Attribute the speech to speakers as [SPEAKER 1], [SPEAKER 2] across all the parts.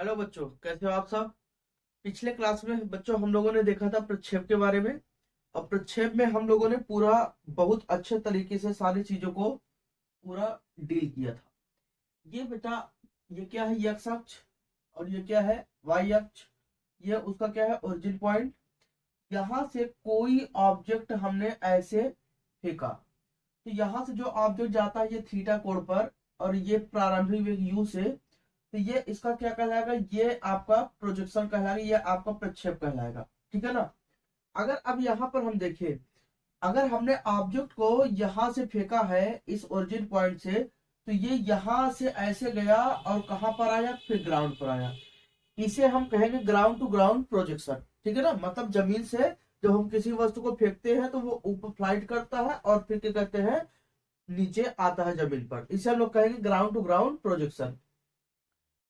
[SPEAKER 1] Hello बच्चों, कैसे हो आप सब। पिछले क्लास में बच्चों हम लोगों ने देखा था प्रक्षेप के बारे में। और प्रक्षेप में हम लोगों ने पूरा बहुत अच्छे तरीके से सारी चीजों को पूरा डील किया था। ये बेटा, ये क्या है, ये एक्स अक्ष। और ये क्या है, वाई अक्ष। ये उसका क्या है, ओरिजिन पॉइंट। यहाँ से कोई ऑब्जेक्ट हमने ऐसे फेंका, तो यहाँ से जो ऑब्जेक्ट जाता है ये थीटा कोण पर, और ये प्रारंभिक वेग यू से, तो ये इसका क्या कहलाएगा, ये आपका प्रोजेक्शन कहलाएगा, ये आपका प्रक्षेप कहलाएगा। ठीक है ना। अगर अब यहाँ पर हम देखें, अगर हमने ऑब्जेक्ट को यहाँ से फेंका है इस ओरिजिन पॉइंट से, तो ये यहाँ से ऐसे गया और कहां पर आया, फिर ग्राउंड पर आया। इसे हम कहेंगे ग्राउंड टू ग्राउंड प्रोजेक्शन। ठीक है ना। मतलब जमीन से जब हम किसी वस्तु को फेंकते हैं तो वो ऊपर फ्लाइट करता है और फिर क्या कहते हैं, नीचे आता है जमीन पर। इसे हम लोग कहेंगे ग्राउंड टू ग्राउंड प्रोजेक्शन।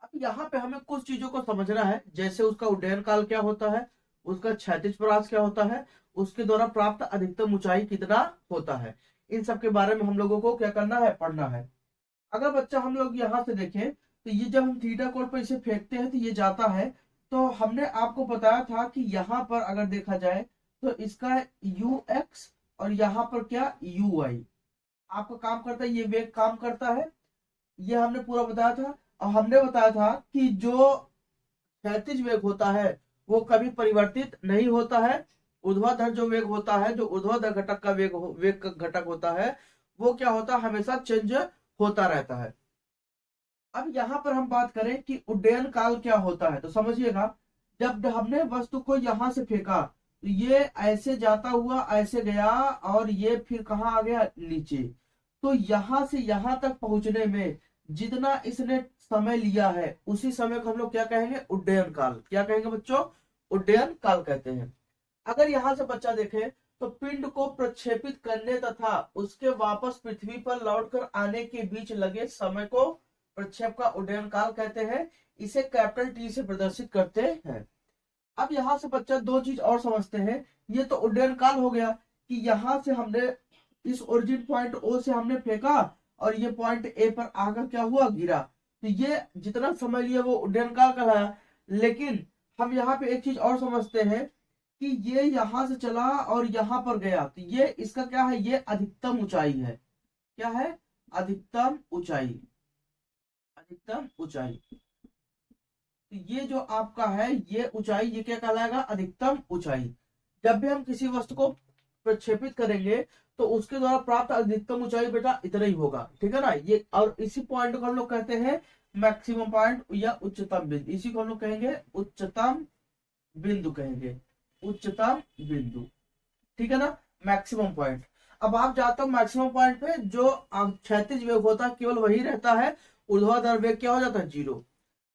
[SPEAKER 1] अब यहाँ पे हमें कुछ चीजों को समझना है, जैसे उसका उड्डयन काल क्या होता है, उसका क्षैतिज परास क्या होता है, उसके द्वारा प्राप्त अधिकतम ऊंचाई कितना होता है। इन सब के बारे में हम लोगों को क्या करना है, पढ़ना है। अगर बच्चा हम लोग यहाँ से देखें, तो ये जब हम थीटा कोण पर इसे फेंकते हैं तो ये जाता है। तो हमने आपको बताया था कि यहाँ पर अगर देखा जाए तो इसका यू एक्स और यहाँ पर क्या, यू वाई आपका काम करता है, ये वेग काम करता है। ये हमने पूरा बताया था। और हमने बताया था कि जो क्षैतिज वेग होता है वो कभी परिवर्तित नहीं होता है। ऊर्ध्वाधर जो वेग होता है, जो ऊर्ध्वाधर घटक का वेग का घटक होता है, वो क्या होता है, हमेशा चेंज होता रहता है। अब यहाँ पर हम बात करें कि उड्डयन काल क्या होता है, तो समझिएगा, जब हमने वस्तु को यहाँ से फेंका तो ये ऐसे जाता हुआ ऐसे गया और ये फिर कहाँ आ गया, नीचे। तो यहाँ से यहाँ तक पहुंचने में जितना इसने समय लिया है उसी समय को हम लोग क्या कहेंगे, उड्डयन काल। क्या कहेंगे बच्चों, उड्डयन काल कहते हैं। अगर यहाँ से बच्चा देखे तो पिंड को प्रक्षेपित करने तथा उसके वापस पृथ्वी पर लौटकर आने के बीच लगे समय को प्रक्षेप का उड्डयन काल कहते हैं। इसे कैपिटल टी से प्रदर्शित करते हैं। अब यहाँ से बच्चा दो चीज और समझते हैं। ये तो उड्डयन काल हो गया कि यहाँ से हमने इस ओरिजिन पॉइंट ओ से हमने फेंका और ये पॉइंट ए पर आकर क्या हुआ, गिरा। तो ये जितना समय लिया वो उड्डयन काल कहलाया। लेकिन हम यहाँ पे एक चीज और समझते हैं कि ये यहां से चला और यहां पर गया, तो ये इसका क्या है, ये अधिकतम ऊंचाई है। क्या है, अधिकतम ऊंचाई। अधिकतम ऊंचाई। तो ये जो आपका है ये ऊंचाई, ये क्या कहलाएगा, अधिकतम ऊंचाई। जब भी हम किसी वस्तु को प्रक्षेपित करेंगे तो उसके द्वारा प्राप्त अधिकतम ऊंचाई बेटा इतना ही होगा। ठीक है ना। ये और इसी पॉइंट को हम लोग कहते हैं मैक्सिमम पॉइंट या उच्चतम बिंदु। इसी को हम लोग कहेंगे उच्चतम बिंदु कहेंगे, उच्चतम बिंदु। ठीक है ना, मैक्सिमम पॉइंट। अब आप जाते हो मैक्सिमम पॉइंट पे, जो क्षैतिज वेग होता है केवल वही रहता है, ऊर्ध्वाधर वेग क्या हो जाता है, जीरो।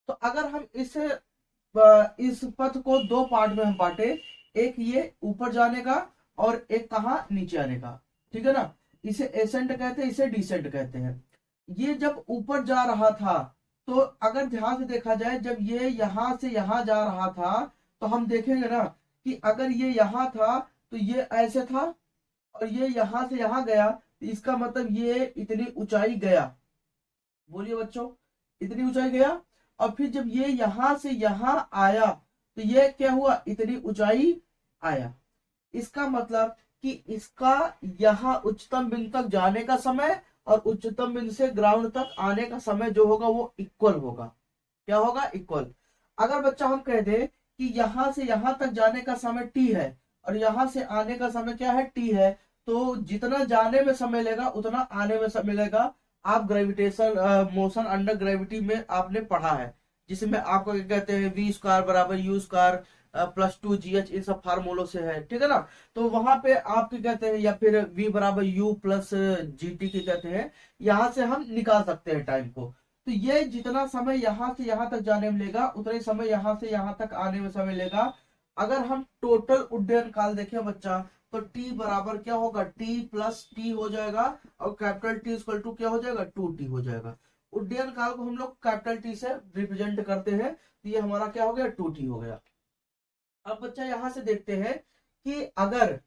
[SPEAKER 1] तो अगर हम इस पथ को दो पार्ट में हम बांटे, एक ये ऊपर जाने का और एक कहा, नीचे आने का। ठीक है ना। इसे एसेंट कहते हैं, इसे डिसेंट कहते हैं। ये जब ऊपर जा रहा था, तो अगर ध्यान से देखा जाए, जब ये यहां से यहां जा रहा था तो हम देखेंगे ना कि अगर ये यहां था तो ये ऐसे था, और ये यहां से यहां गया, तो इसका मतलब ये इतनी ऊंचाई गया। बोलिए बच्चों, इतनी ऊंचाई गया। और फिर जब ये यहां से यहां आया तो ये क्या हुआ, इतनी ऊंचाई आया। इसका मतलब कि इसका यहां उच्चतम बिंदु तक जाने का समय और उच्चतम बिंदु से ग्राउंड तक आने का समय जो होगा वो इक्वल होगा। क्या होगा, इक्वल। अगर बच्चा हम कह दे कि यहां से यहां तक जाने का समय टी है और यहां से आने का समय क्या है, टी है, तो जितना जाने में समय लेगा उतना आने में समय लेगा। आप ग्रेविटेशन मोशन अंडर ग्रेविटी में आपने पढ़ा है, जिसमें आपको क्या कहते हैं, वी स्क्वायर बराबर यू स्क्वायर प्लस 2gh, इन सब फार्मूलों से है। ठीक है ना। तो वहां पे आप क्या कहते हैं, या फिर v बराबर u प्लस gt की कहते हैं, यहां से हम निकाल सकते हैं टाइम को। तो ये जितना समय यहां से यहां तक जाने में लेगा उतना ही समय यहां से यहां तक आने में समय लेगा। अगर हम टोटल उड्डयन काल देखें बच्चा, तो t बराबर क्या होगा, t प्लस टी हो जाएगा, और कैपिटल टी इक्वल टू क्या हो जाएगा, 2t हो जाएगा। उड्डयन काल को हम लोग कैपिटल टी से रिप्रेजेंट करते हैं, तो ये हमारा क्या हो गया, 2t हो गया। अब बच्चा यहां से देखते हैं कि अगर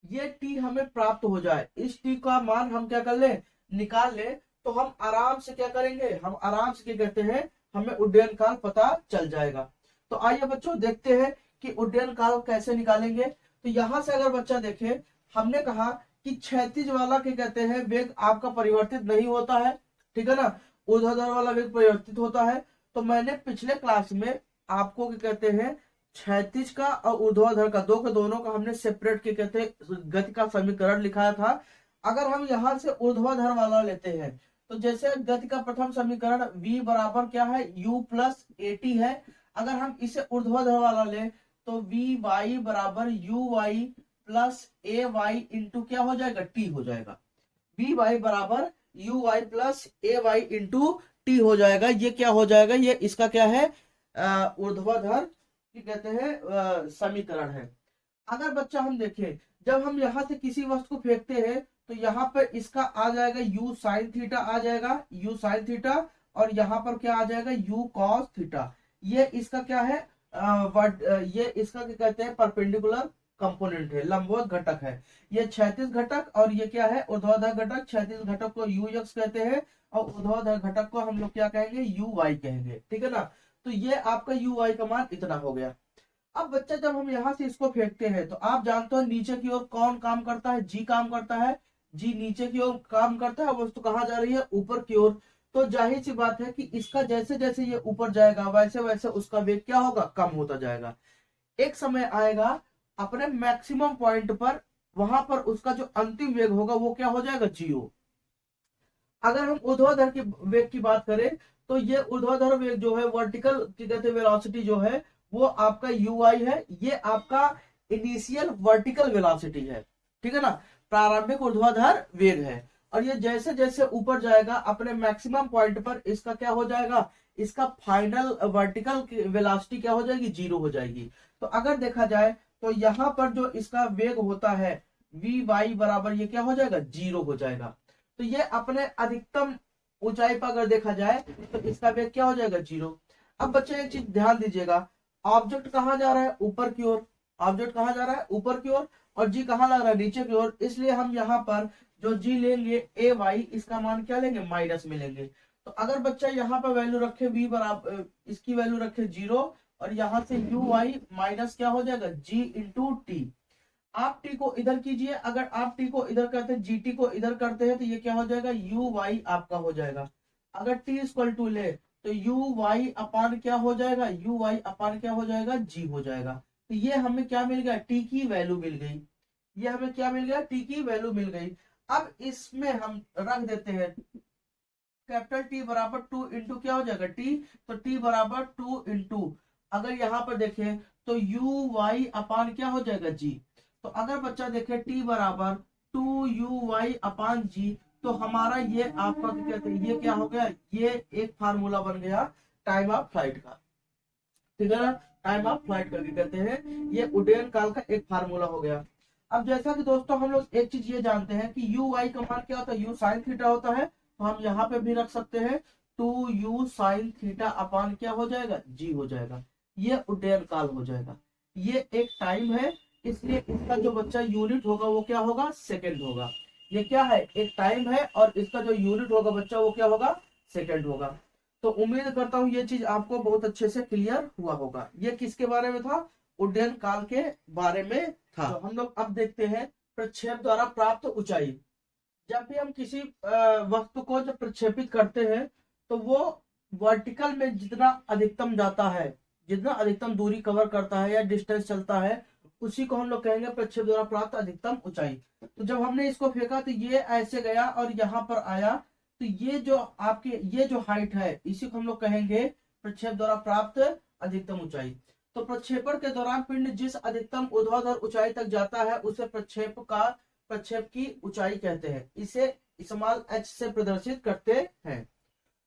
[SPEAKER 1] ये t हमें प्राप्त हो जाए, इस t का मान हम क्या कर ले, निकाल ले, तो हम आराम से क्या करेंगे, हम आराम से क्या कहते हैं, हमें उड्डयन काल पता चल जाएगा। तो आइए बच्चों देखते हैं कि उड्डयन काल कैसे निकालेंगे। तो यहां से अगर बच्चा देखे, हमने कहा कि क्षैतिज वाला क्या कहते हैं, वेग आपका परिवर्तित नहीं होता है, ठीक है ना, ऊर्ध्वाधर वाला वेग परिवर्तित होता है। तो मैंने पिछले क्लास में आपको क्या कहते हैं, क्षैतिज का और ऊर्ध्वाधर का दोनों का हमने सेपरेट क्या कहते हैं गति का समीकरण लिखाया था। अगर हम यहां से ऊर्ध्वाधर वाला लेते हैं, तो जैसे गति का प्रथम समीकरण v बराबर क्या है, u प्लस at है। अगर हम इसे ऊर्ध्वाधर वाला ले तो वी वाई बराबर u y plus a y into क्या हो जाएगा, टी हो जाएगा। वी वाई बराबर u y plus a y into t हो जाएगा। ये क्या हो जाएगा, ये इसका क्या है, ऊर्ध्वाधर की कहते हैं समीकरण है। अगर बच्चा हम देखें, जब हम यहां से किसी वस्तु को फेंकते हैं तो यहाँ पर इसका आ जाएगा u साइन थीटा आ जाएगा, u साइन थीटा, और यहाँ पर क्या आ जाएगा, u कॉस थीटा। ये इसका क्या है, ये इसका क्या कहते हैं, परपेंडिकुलर कंपोनेंट है, लंबवत घटक है। ये क्षैतिज घटक और ये क्या है, ऊर्ध्वाधर घटक। क्षैतिज घटक को यू एक्स कहते हैं और ऊर्ध्वाधर घटक को हम लोग क्या कहेंगे, यू वाई कहेंगे, ठीक है ना। तो ये आपका यू वाई का मान इतना हो गया। अब बच्चा जब हम यहाँ से इसको फेंकते हैं तो आप जानते हो नीचे की ओर कौन काम करता है, जी काम करता है। जी नीचे की ओर काम करता है, वस्तु कहाँ जा रही है, ऊपर की ओर। तो जाहिर सी बात है कि इसका जैसे जैसे ये ऊपर जाएगा वैसे वैसे उसका वेग क्या होगा, कम होता जाएगा। एक समय आएगा अपने मैक्सिमम पॉइंट पर, वहां पर उसका जो अंतिम वेग होगा वो क्या हो जाएगा, जीरो। अगर हम ऊर्ध्वाधर के वेग की बात करें तो ये ऊर्ध्वाधर वेग जो है, वर्टिकल की कहते हैं वेलोसिटी जो है, वो आपका यू आई है। ये आपका इनिशियल वर्टिकल वेलोसिटी है, ठीक है ना, प्रारंभिक ऊर्ध्वाधर वेग है। और ये जैसे जैसे ऊपर जाएगा अपने मैक्सिमम पॉइंट पर इसका क्या हो जाएगा, इसका फाइनल वर्टिकल वेलोसिटी क्या हो जाएगी, जीरो हो जाएगी। तो अगर देखा जाए तो यहाँ पर जो इसका वेग होता है वी वाई बराबर ये क्या हो जाएगा, जीरो हो जाएगा। तो ये अपने अधिकतम ऊंचाई पर अगर देखा जाए तो इसका वेग क्या हो जाएगा, जीरो। अब बच्चे एक चीज ध्यान दीजिएगा, ऑब्जेक्ट कहाँ जा रहा है, ऊपर की ओर। ऑब्जेक्ट कहाँ जा रहा है, ऊपर की ओर, और जी कहाँ लग रहा है, नीचे की ओर। इसलिए हम यहाँ पर जो जी लेंगे ए वाई, इसका मान क्या लेंगे, माइनस में लेंगे। तो अगर बच्चा यहाँ पर वैल्यू रखे वी बराबर, इसकी वैल्यू रखे जीरो, और यहाँ से यू वाई माइनस क्या हो जाएगा, जी इंटू टी। आप टी को इधर कीजिए, अगर आप टी को इधर करते हैं, जी टी को इधर करते हैं, तो ये क्या हो जाएगा, यू वाई आपका हो जाएगा। अगर टी इक्वल टू ले तो यू वाई अपान क्या हो जाएगा, यू वाई अपान क्या हो जाएगा, जी हो जाएगा। तो ये हमें क्या मिल गया, टी की वैल्यू मिल गई। ये हमें क्या मिल गया, टी की वैल्यू मिल गई। अब इसमें हम रख देते हैं कैपिटल टी बराबर 2 इंटू क्या हो जाएगा, टी। तो टी बराबर 2 इंटू, अगर यहाँ पर देखें तो यू वाई अपान क्या हो जाएगा, जी। तो अगर बच्चा देखे टी बराबर 2 यू वाई अपान जी, तो हमारा ये आपका क्या कहते हैं, ये क्या हो गया, ये एक फार्मूला बन गया टाइम ऑफ फ्लाइट का, ठीक है ना। टाइम ऑफ फ्लाइट करके कहते हैं, ये उड्डयन काल का एक फार्मूला हो गया। अब जैसा कि दोस्तों हम लोग एक चीज ये जानते हैं कि यू वाई का मान क्या होता है, यू साइन थीटा होता है। तो हम यहाँ पे भी रख सकते हैं 2 यू साइन थीटा अपान क्या हो जाएगा, जी हो जाएगा। ये उड्डयन काल हो जाएगा। ये एक टाइम है, इसलिए इसका जो बच्चा यूनिट होगा वो क्या होगा, सेकंड होगा। ये क्या है, एक टाइम है, और इसका जो यूनिट होगा बच्चा वो क्या होगा, सेकंड होगा। तो उम्मीद करता हूँ ये चीज आपको बहुत अच्छे से क्लियर हुआ होगा। ये किसके बारे में था, उड्डयन काल के बारे में था। तो हम लोग अब देखते हैं प्रक्षेप द्वारा प्राप्त ऊंचाई। जब भी हम किसी वस्तु को जब प्रक्षेपित करते हैं तो वो वर्टिकल में जितना अधिकतम जाता है, जितना अधिकतम दूरी कवर करता है या डिस्टेंस चलता है, उसी को हम लोग कहेंगे प्रक्षेप द्वारा प्राप्त अधिकतम ऊंचाई। तो जब हमने इसको फेंका तो ये ऐसे गया और यहाँ पर आया, तो ये जो आपके ये जो हाइट है इसी को हम लोग कहेंगे प्रक्षेप द्वारा प्राप्त अधिकतम ऊंचाई। तो प्रक्षेपण के दौरान पिंड जिस अधिकतम ऊर्ध्वाधर ऊंचाई तक जाता है उसे प्रक्षेप की ऊंचाई कहते हैं। इसे स्मॉल एच से प्रदर्शित करते हैं।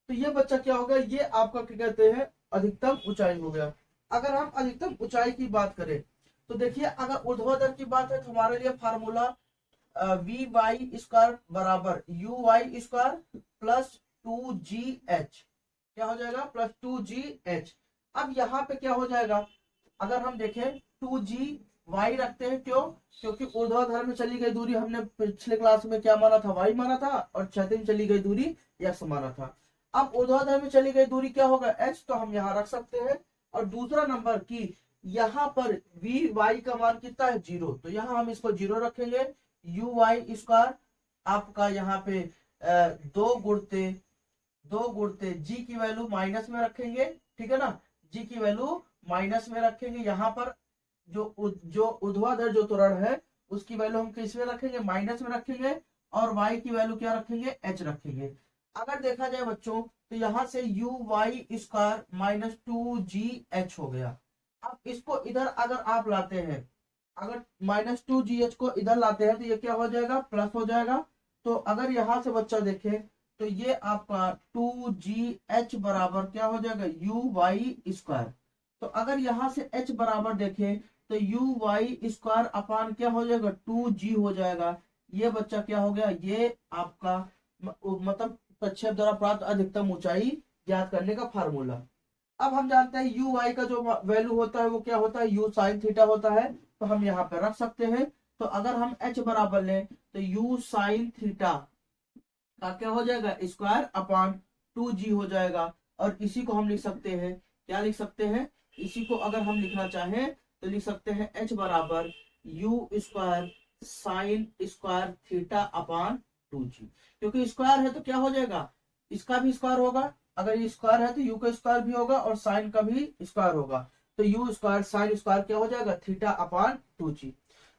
[SPEAKER 1] तो ये बच्चा क्या होगा, ये आपका क्या कहते हैं, अधिकतम ऊंचाई हो गया। अगर हम अधिकतम ऊंचाई की बात करें तो देखिए, अगर ऊर्ध्वाधर की बात है तो हमारे लिए फार्मूला वी वाई स्क्वायर बराबर u y square plus 2gh क्या हो जाएगा, प्लस 2gh। अब यहाँ पे क्या हो जाएगा, अगर हम देखें 2g वाई रखते हैं, क्यों, क्योंकि ऊर्ध्वाधर में चली गई दूरी हमने पिछले क्लास में क्या माना था, वाई माना था, और क्षैतिज में चली गई दूरी x माना था। अब ऊर्ध्वाधर में चली गई दूरी क्या होगा h, तो हम यहाँ रख सकते हैं। और दूसरा नंबर की यहाँ पर वी वाई का मान कितना है 0, तो यहाँ हम इसको 0 रखेंगे। यू वाई स्क्वायर आपका यहाँ पे 2 गुणते जी की वैल्यू माइनस में रखेंगे, ठीक है ना, जी की वैल्यू माइनस में रखेंगे। यहाँ पर जो ऊर्ध्वाधर जो त्वरण है उसकी वैल्यू हम किस में रखेंगे, माइनस में रखेंगे। और y की वैल्यू क्या रखेंगे, h रखेंगे। अगर देखा जाए बच्चों तो यहाँ से you y square minus 2gh हो गया। अब इसको इधर अगर आप लाते हैं, अगर माइनस 2gh को इधर लाते हैं तो ये क्या हो जाएगा, प्लस हो जाएगा। तो अगर यहाँ से बच्चा देखे तो ये आपका 2gh बराबर क्या हो जाएगा, यू वाई स्क्वायर। तो अगर यहाँ से h बराबर देखें तो यू वाई स्क्वायर अपान क्या हो जाएगा, 2g हो जाएगा। ये बच्चा क्या हो गया, ये आपका मतलब प्रक्षेप द्वारा प्राप्त अधिकतम ऊंचाई ज्ञात करने का फार्मूला। अब हम जानते हैं यू वाई का जो वैल्यू होता है वो क्या होता है, यू साइन थीटा होता है। तो हम यहाँ पे रख सकते हैं। तो अगर हम h बराबर लें तो यू साइन थीटा का क्या हो जाएगा, स्क्वायर अपान 2g हो जाएगा। और इसी को हम लिख सकते हैं, क्या लिख सकते हैं, इसी को अगर हम लिखना चाहें तो लिख सकते हैं h बराबर u square sine square theta upon 2g। क्योंकि स्क्वायर है तो क्या हो जाएगा, इसका भी स्क्वायर होगा। अगर ये स्क्वायर है तो यू का स्क्वायर भी होगा और साइन का भी स्क्वायर होगा। तो यू स्क्वायर साइन स्क्वायर क्या हो जाएगा, थीटा अपान 2g।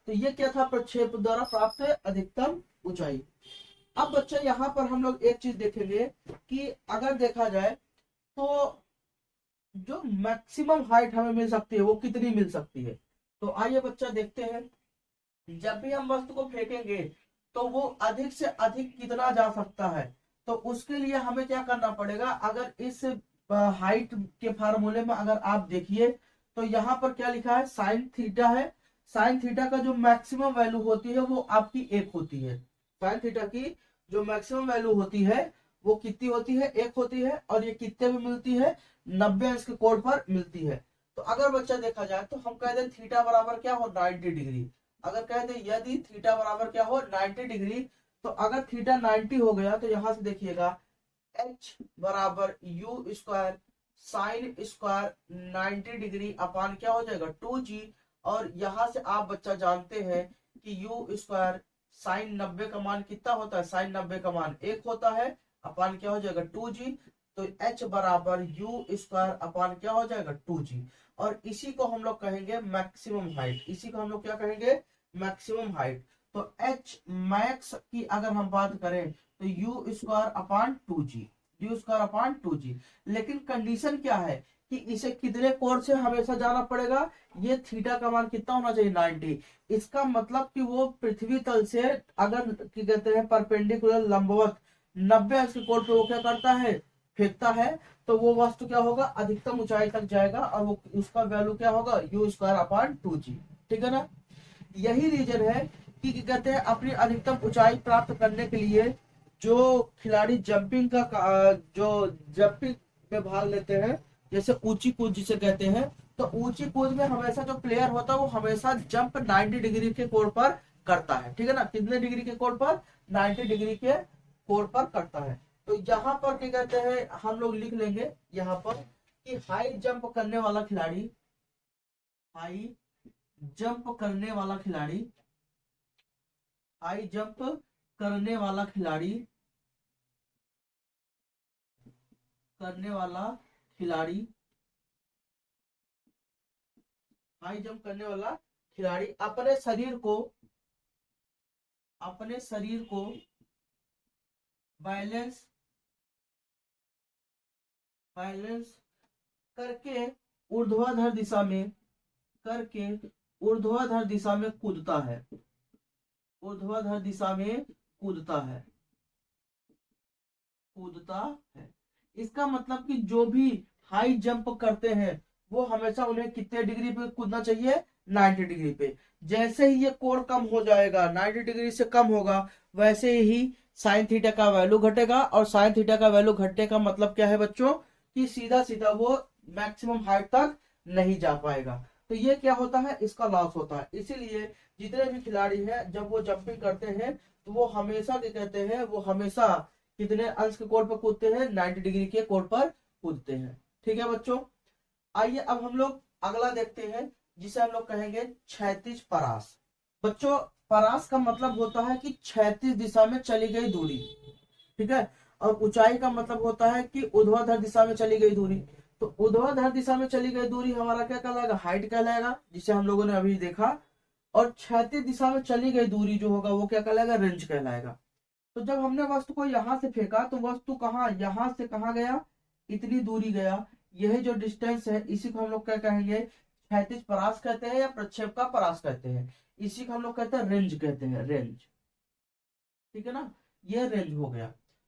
[SPEAKER 1] तो ये क्या था, प्रक्षेप द्वारा प्राप्त अधिकतम ऊंचाई। अब बच्चे यहाँ पर हम लोग एक चीज देखेंगे कि अगर देखा जाए तो जो मैक्सिमम हाइट हमें मिल सकती है वो कितनी मिल सकती है। तो आइए बच्चा देखते हैं, जब भी हम वस्तु को फेंकेंगे तो वो अधिक से अधिक कितना जा सकता है। तो उसके लिए हमें क्या करना पड़ेगा, अगर इस हाइट के फार्मूले में अगर आप देखिए तो यहाँ पर क्या लिखा है, साइन थीटा है। साइन थीटा का जो मैक्सिमम वैल्यू होती है वो आपकी 1 होती है। साइन थीटा की जो मैक्सिमम वैल्यू होती है वो कितनी होती है, 1 होती है। और ये कितने में मिलती है, 90 अंश के कोण पर मिलती है। तो अगर बच्चा देखा जाए तो हम कह दें थीटा बराबर क्या हो, 90 डिग्री। अगर कह दें यदि थीटा बराबर क्या हो, 90 डिग्री, तो अगर थीटा 90 हो गया तो यहां से देखिएगा h बराबर u square sine square 90 degree upon क्या हो जाएगा, 2g। और यहां से आप बच्चा जानते हैं कि यू स्क्वायर साइन 90 का मान कितना होता है, साइन 90 का मान 1 होता है अपान क्या हो जाएगा, 2g। तो h बराबर यू स्क्वायर अपान क्या हो जाएगा, 2g। और इसी को हम लोग कहेंगे मैक्सिमम हाइट। इसी को हम लोग क्या कहेंगे, मैक्सिमम हाइट। तो h मैक्स की अगर हम बात करें तो you square upon 2g, you square upon 2g। लेकिन कंडीशन क्या है कि इसे कितने कोण से हमेशा जाना पड़ेगा, ये थीटा का मान कितना होना चाहिए, 90। इसका मतलब कि वो पृथ्वी तल से अगर क्या कहते हैं परपेंडिकुलर लंबवत 90 अंश के कोण पे वो क्या करता है, फेंकता है, तो वो वस्तु क्या होगा, अधिकतम ऊंचाई तक जाएगा। और वो उसका वैल्यू क्या होगा, यू स्क्वायर अपान 2g। ठीक है ना। यही रीजन है कि कहते हैं अपनी अधिकतम ऊंचाई प्राप्त करने के लिए जो खिलाड़ी जंपिंग में भाग लेते हैं, जैसे ऊंची कूद जिसे कहते हैं, तो ऊंची कूद में हमेशा जो प्लेयर होता है वो हमेशा जंप 90 डिग्री के कोण पर करता है। ठीक है ना, कितने डिग्री के कोण पर, 90 डिग्री के कोण पर करता है। तो यहाँ पर क्या कहते हैं हम लोग लिख लेंगे यहाँ पर कि हाई जंप करने वाला खिलाड़ी, हाई जंप करने वाला खिलाड़ी, हाई जंप करने वाला खिलाड़ी, करने वाला खिलाड़ी, हाई जंप करने वाला खिलाड़ी अपने शरीर को बैलेंस करके ऊर्ध्वाधर दिशा में कूदता है, ऊर्ध्वाधर दिशा में कूदता है। इसका मतलब कि जो भी हाई जंप करते हैं वो हमेशा उन्हें कितने डिग्री पे कूदना चाहिए, 90 डिग्री पे। जैसे ही ये कोण कम हो जाएगा, 90 डिग्री से कम होगा, वैसे ही साइन थीटा का वैल्यू घटेगा। और साइन थीटा का वैल्यू घटने का मतलब क्या है बच्चों, कि सीधा सीधा वो मैक्सिमम हाइट तक नहीं जा पाएगा। तो ये क्या होता है, इसका लॉस होता है। इसीलिए जितने भी खिलाड़ी हैं जब वो जंपिंग करते हैं तो वो हमेशा क्या कहते हैं, वो हमेशा कितने अंश के कोण पर कूदते हैं, 90 डिग्री के कोण पर कूदते हैं। ठीक है बच्चों, आइए अब हम लोग अगला देखते हैं जिसे हम लोग कहेंगे क्षैतिज परास। बच्चों परास का मतलब होता है कि क्षैतिज दिशा में चली गई दूरी, ठीक है, और ऊंचाई का मतलब होता है कि ऊर्ध्वाधर दिशा में चली गई दूरी। तो ऊर्ध्वाधर दिशा में चली गई दूरी हमारा क्या कहलाएगा, हाइट कहलाएगा, जिसे हम लोगों ने अभी देखा। और क्षैतिज दिशा में चली गई दूरी जो होगा वो क्या कहलाएगा, रेंज कहलाएगा। तो जब हमने वस्तु को यहां से फेंका तो वस्तु कहाँ, यहां से कहाँ गया, इतनी दूरी गया। यही जो डिस्टेंस है इसी को हम लोग क्या कहेंगे, क्षैतिज परास कहते हैं या प्रक्षेप का परास कहते हैं। इसी को हम लोग कहते हैं रेंज कहते हैं, रेंज। ठीक है ना, ये रेंज हो गया।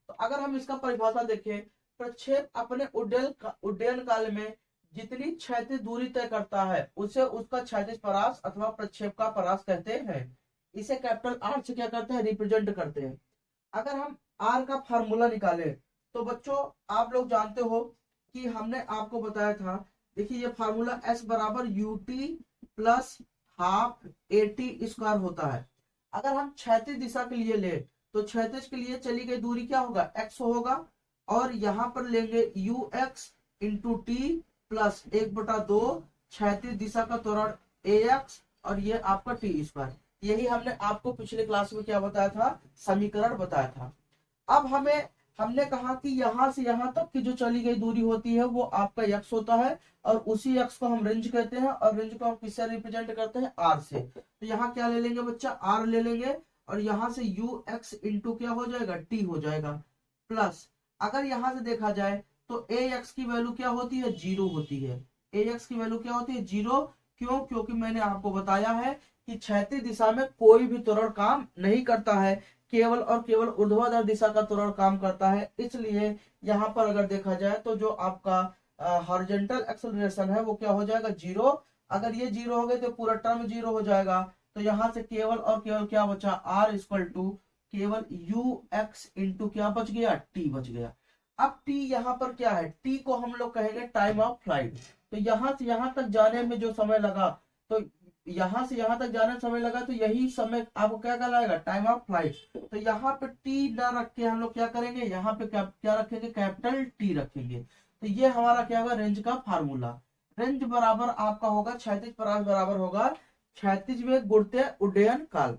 [SPEAKER 1] तो अगर हम इसका परिभाषा देखें, प्रक्षेप अपने उड्डयन काल में जितनी क्षैतिज दूरी तय करता है उसे उसका क्षैतिज परास अथवा प्रक्षेप का परास कहते हैं। इसे कैपिटल आर से क्या करते हैं, रिप्रेजेंट करते हैं। अगर हम आर का फार्मूला निकाले तो बच्चों आप लोग जानते हो कि हमने आपको बताया था, देखिए ये फार्मूला एस बराबर UT plus half eighty square होता है। अगर हम क्षैतिज दिशा के लिए ले तो क्षैतिज के लिए चली गई दूरी क्या होगा, एक्स होगा, और यहाँ पर लेंगे you x into T plus 1/2 क्षैतिज दिशा का त्वरण ए एक्स, और ये आपका टी स्क्वायर। यही हमने आपको पिछले क्लास में क्या बताया था, समीकरण बताया था। अब हमने कहा कि यहां से यहां तक की जो चली गई दूरी होती है वो आपका एक्स होता है, और उसी एक्स को हम रेंज कहते हैं, और रेंज को हम किससे रिप्रेजेंट करते हैं, आर से। तो यहाँ क्या ले लेंगे बच्चा, आर ले लेंगे, और यहां से यू एक्स इंटू क्या हो जाएगा, टी हो जाएगा, प्लस अगर यहां से देखा जाए तो ए एक्स की वैल्यू क्या होती है, 0 होती है। ए एक्स की वैल्यू क्या होती है, 0। क्यों, क्योंकि मैंने आपको बताया है कि क्षैतिज दिशा में कोई भी त्वरण काम नहीं करता है, केवल और केवल ऊर्ध्वाधर दिशा का त्वरण काम करता है। इसलिए यहाँ पर अगर देखा जाए तो जो आपका हॉरिजॉन्टल एक्सेलरेशन है वो क्या हो जाएगा, 0। अगर ये 0 हो गए तो पूरा टर्म 0 हो जाएगा। तो यहाँ से केवल और केवल क्या बचा, आर इक्वल टू केवल यू एक्स इंटू क्या बच गया, टी बच गया। अब टी यहाँ पर क्या है, टी को हम लोग कहेंगे टाइम ऑफ फ्लाइट। तो यहाँ से यहाँ तक जाने में जो समय लगा, तो यहाँ से यहाँ तक जाने समय लगा, तो यही समय आपको क्या कहलाएगा, टाइम ऑफ फ्लाइट। तो यहाँ पे टी ना रख के हम लोग क्या करेंगे, यहाँ पे क्या रखेंगे, कैपिटल टी रखेंगे। तो ये हमारा क्या होगा, रेंज का फार्मूला। रेंज बराबर आपका होगा क्षैतिज परास बराबर होगा क्षैतिज वेग गुणित उड्डयन काल।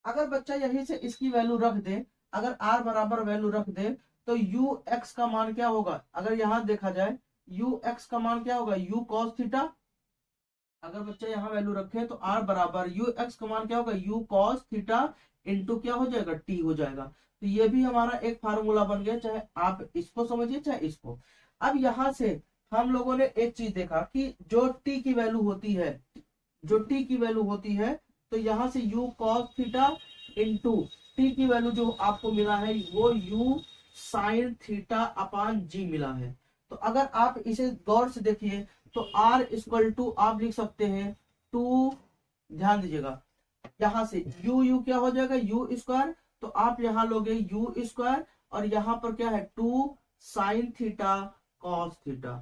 [SPEAKER 1] अगर बच्चा यहीं से इसकी वैल्यू रख दे, अगर आर बराबर वैल्यू रख दे तो यू एक्स का मान क्या होगा, अगर यहां देखा जाए यू एक्स का मान क्या होगा, यू कॉस थीटा। अगर बच्चा यहाँ वैल्यू रखे तो आर बराबर यू एक्स का मान क्या होगा, यू कॉस थीटा इंटू क्या हो जाएगा, टी हो जाएगा। तो ये भी हमारा एक फार्मूला बन गया, चाहे आप इसको समझिए चाहे इसको। अब यहाँ से हम लोगों ने एक चीज देखा कि जो टी की वैल्यू होती है, जो टी की वैल्यू होती है, तो यहाँ से you cos theta into T की वैल्यू जो आपको मिला है वो यू साइन थीटा अपान जी मिला है। तो अगर आप इसे गौर से देखिए तो R इक्वल टू आप लिख सकते हैं 2, ध्यान दीजिएगा यहां से यू क्या हो जाएगा, यू स्क्वायर। तो आप यहां लोगे यू स्क्वायर, और यहाँ पर क्या है 2 sine theta cos theta,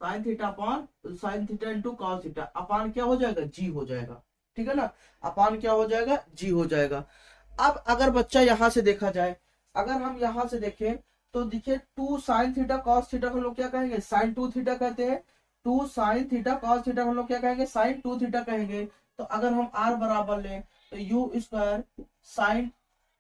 [SPEAKER 1] sine theta upon sine theta into cos theta upon क्या हो जाएगा, जी हो जाएगा। ठीक है ना, अपान क्या हो जाएगा, जी हो जाएगा। अब अगर बच्चा यहां से देखा जाए, अगर हम यहां से देखें तो देखिए 2 साइन थीटा कॉस थीटा हम लोग क्या कहेंगे, साइन 2 थीटा कहते हैं। 2 साइन थीटा कॉस थीटा हम लोग क्या कहेंगे, साइन 2 थीटा कहेंगे। तो अगर हम आर बराबर लें तो यू स्क्वायर साइन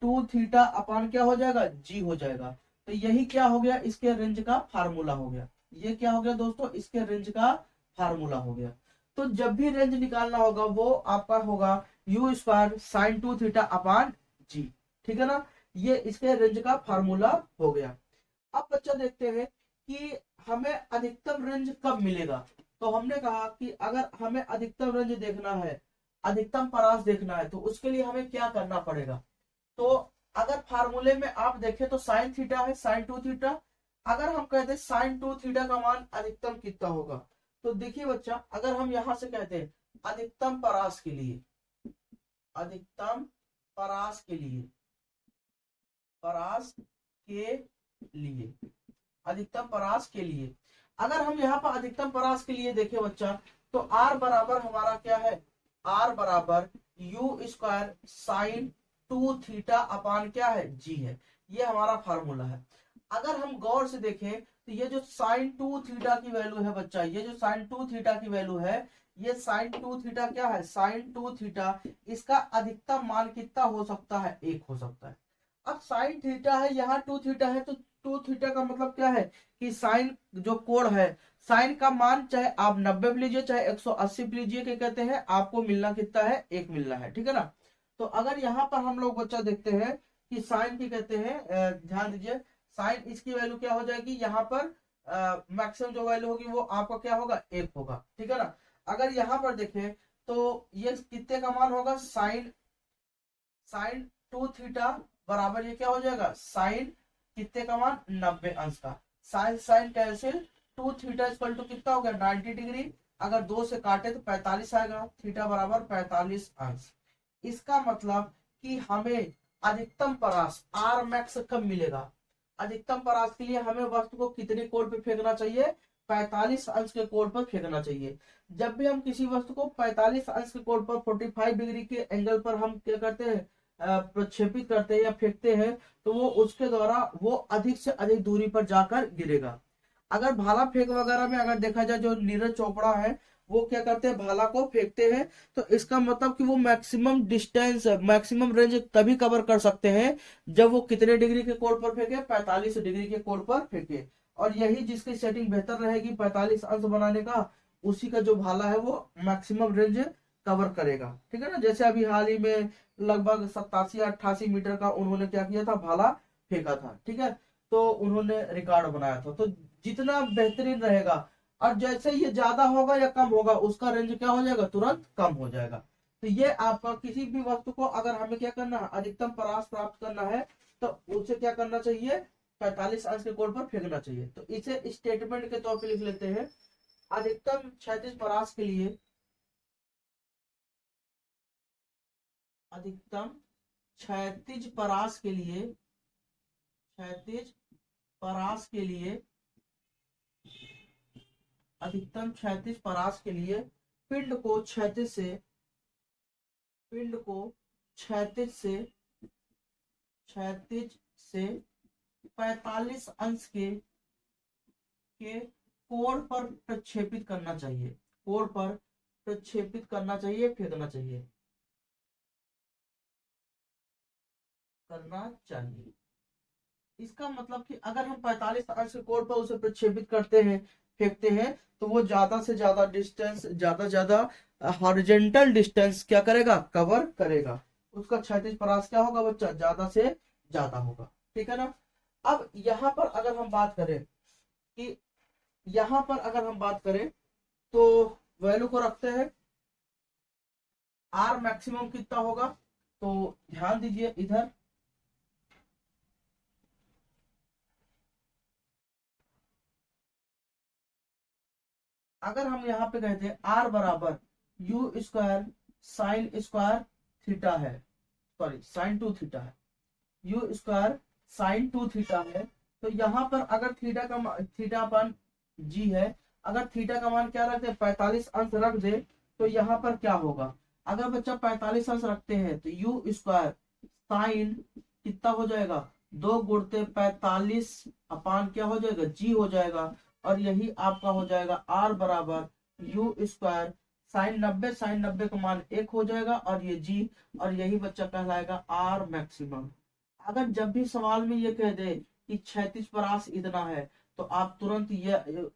[SPEAKER 1] 2 थीटा अपान क्या हो जाएगा, जी हो जाएगा। तो यही क्या हो गया, इसके रेंज का फार्मूला हो गया। ये क्या हो गया दोस्तों, इसके रेंज का फार्मूला हो गया। तो जब भी रेंज निकालना होगा वो आपका होगा u square sine 2 theta upon g. ठीक है ना, ये इसके रेंज का फार्मूला हो गया। अब बच्चा देखते हैं कि हमें अधिकतम रेंज कब मिलेगा। तो हमने कहा कि अगर हमें अधिकतम रेंज देखना है, अधिकतम परास देखना है, तो उसके लिए हमें क्या करना पड़ेगा। तो अगर फार्मूले में आप देखें तो साइन थीटा है साइन 2 थीटा। अगर हम कहते हैं साइन 2 थीटा का मान अधिकतम कितना होगा, तो देखिए बच्चा अगर हम यहां से कहते हैं अधिकतम परास के लिए, अधिकतम परास के लिए, परास के लिए, अधिकतम परास के लिए, अगर हम यहाँ पर अधिकतम परास के लिए देखें बच्चा, तो आर बराबर हमारा क्या है, आर बराबर यू स्क्वायर साइन 2 थीटा अपान क्या है, जी है। ये हमारा फार्मूला है। अगर हम गौर से देखें तो ये जो साइन 2 थीटा की वैल्यू है बच्चा, ये जो साइन 2 थीटा की वैल्यू है, ये साइन 2 थीटा क्या है, साइन 2 थीटा, इसका अधिकतम मान कितना हो सकता है, 1 हो सकता है। अब साइन थीटा है, यहाँ 2 थीटा है, तो 2 थीटा का मतलब क्या है कि साइन जो कोण है, साइन का मान चाहे आप 90 भी लीजिए चाहे 180 भी लीजिए, क्या कहते हैं, आपको मिलना कितना है, 1 मिलना है, ठीक है ना। तो अगर यहाँ पर हम लोग बच्चा देखते हैं कि साइन की कहते हैं, ध्यान दीजिए, साइन इसकी वैल्यू क्या हो जाएगी, यहाँ पर मैक्सिमम जो वैल्यू होगी वो आपका क्या होगा, 1 होगा, ठीक है ना। अगर यहाँ पर देखें तो ये कितने का मान होगा, साइन साइन 2 थीटा बराबर ये क्या हो जाएगा, साइन कितने का मान, 90 अंश का। Sine sine cancel, 2 theta equal to कितना हो गया, 90 डिग्री। अगर 2 से काटे तो 45 आएगा, थीटा बराबर 45 अंश। इसका मतलब कि हमें अधिकतम परास आर मैक्स कब मिलेगा, अधिकतम परास के लिए हमें वस्तु को कितने कोण पे फेंकना चाहिए, 45 अंश के कोण पर फेंकना चाहिए। जब भी हम किसी वस्तु को 45 अंश के कोण पर 45 डिग्री के एंगल पर हम क्या करते हैं, प्रक्षेपित करते हैं या फेंकते हैं, तो वो उसके द्वारा वो अधिक से अधिक दूरी पर जाकर गिरेगा। अगर भाला फेंक वगैरह में अगर देखा जाए, जो नीरज चोपड़ा है वो क्या करते हैं, भाला को फेंकते हैं, तो इसका मतलब कि वो मैक्सिमम डिस्टेंस, मैक्सिमम रेंज तभी कवर कर सकते हैं जब वो कितने डिग्री के कोण पर फेंके, 45 डिग्री के कोण पर फेंके। और यही जिसकी सेटिंग बेहतर रहेगी 45 अंश बनाने का, उसी का जो भाला है वो मैक्सिमम रेंज कवर करेगा, ठीक है ना। जैसे अभी हाल ही में लगभग 87-88 मीटर का उन्होंने क्या किया था, भाला फेंका था, ठीक है, तो उन्होंने रिकॉर्ड बनाया था। तो जितना बेहतरीन रहेगा, और जैसे ये ज्यादा होगा या कम होगा, उसका रेंज क्या हो जाएगा, तुरंत कम हो जाएगा। तो ये आपका किसी भी वस्तु को अगर हमें क्या करना है, अधिकतम परास प्राप्त करना है, तो उसे क्या करना चाहिए, 45 अंश के कोण पर फेंकना चाहिए। तो इसे स्टेटमेंट के तौर पर लिख लेते हैं, अधिकतम क्षैतिज परास के लिए, अधिकतम क्षैतिज परास के लिए, क्षैतिज परास के लिए, अधिकतम क्षैतिज परास के लिए पिंड को क्षैतिज से, पिंड को क्षैतिज से, क्षैतिज से 45 अंश के कोण पर प्रक्षेपित करना चाहिए, कोण पर प्रक्षेपित करना चाहिए, फेंकना चाहिए, करना चाहिए। इसका मतलब कि अगर हम 45 अंश के कोण पर उसे प्रक्षेपित करते हैं, फेंकते हैं, तो वो ज्यादा से ज्यादा डिस्टेंस, ज्यादा हॉरिजॉन्टल डिस्टेंस क्या करेगा, कवर करेगा। उसका क्षैतिज परास क्या होगा बच्चा, ज्यादा से ज्यादा होगा, ठीक है ना। अब यहाँ पर अगर हम बात करें कि यहाँ पर अगर हम बात करें तो वैल्यू को रखते हैं, आर मैक्सिमम कितना होगा, तो ध्यान दीजिए इधर, अगर हम यहाँ पे कहते हैं आर बराबर u square sine square theta है, सॉरी साइन 2 थीटा है, यू स्क्वायर साइन 2 थीटा है, तो यहाँ पर अगर थीटा का थीटा अपन जी है, अगर थीटा का मान क्या रखते हैं, 45 अंश रख दे, तो यहाँ पर क्या होगा, अगर बच्चा 45 अंश रखते हैं तो यू स्क्वायर साइन कितना हो जाएगा, 2 गुणते 45 अपान क्या हो जाएगा, जी हो जाएगा। और यही आपका हो जाएगा आर बराबर यू स्क्वायर साइन 90, साइन 90 का मान 1 हो जाएगा, और ये जी, और यही बच्चा कहलाएगा आर मैक्सिमम। अगर जब भी सवाल में ये कह दे कि क्षैतिज परास इतना है, तो आप तुरंत ये,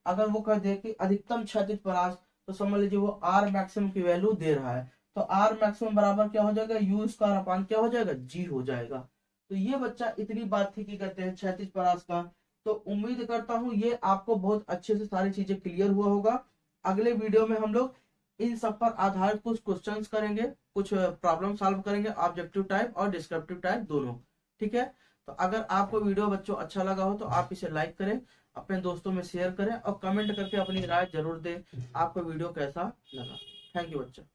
[SPEAKER 1] अगर वो कह दे कि अधिकतम क्षैतिज परास, तो समझ लीजिए वो आर मैक्सिमम की वैल्यू दे रहा है। तो आर मैक्सिमम बराबर क्या हो जाएगा, यू स्क्वायर अपान क्या हो जाएगा, जी हो जाएगा। तो ये बच्चा इतनी बात थी कि कहते हैं क्षैतिज परास का। तो उम्मीद करता हूं ये आपको बहुत अच्छे से सारी चीजें क्लियर हुआ होगा। अगले वीडियो में हम लोग इन सब पर आधारित कुछ क्वेश्चंस करेंगे, कुछ प्रॉब्लम सॉल्व करेंगे, ऑब्जेक्टिव टाइप और डिस्क्रिप्टिव टाइप दोनों, ठीक है। तो अगर आपको वीडियो बच्चों अच्छा लगा हो तो आप इसे लाइक करें, अपने दोस्तों में शेयर करें, और कमेंट करके अपनी राय जरूर दें आपको वीडियो कैसा लगा। थैंक यू बच्चों।